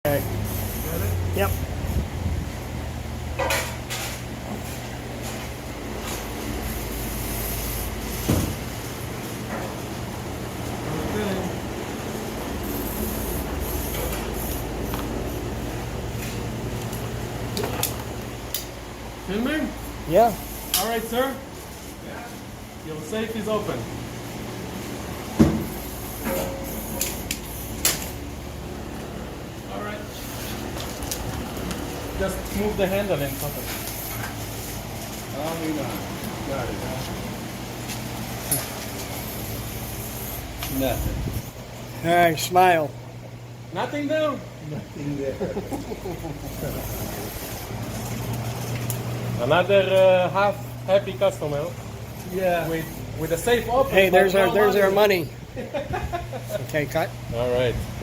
Okay. Got it? Yep. Okay. Filming? Yeah. All right, sir. Your safe is open. All right. Just move the handle and pop it. Oh, we know. Got it, huh? Nothing. All right, smile. Nothing new. Nothing there. Another half happy customer Yeah. with the safe open. Hey, but there's no our money. money. Okay, cut. All right.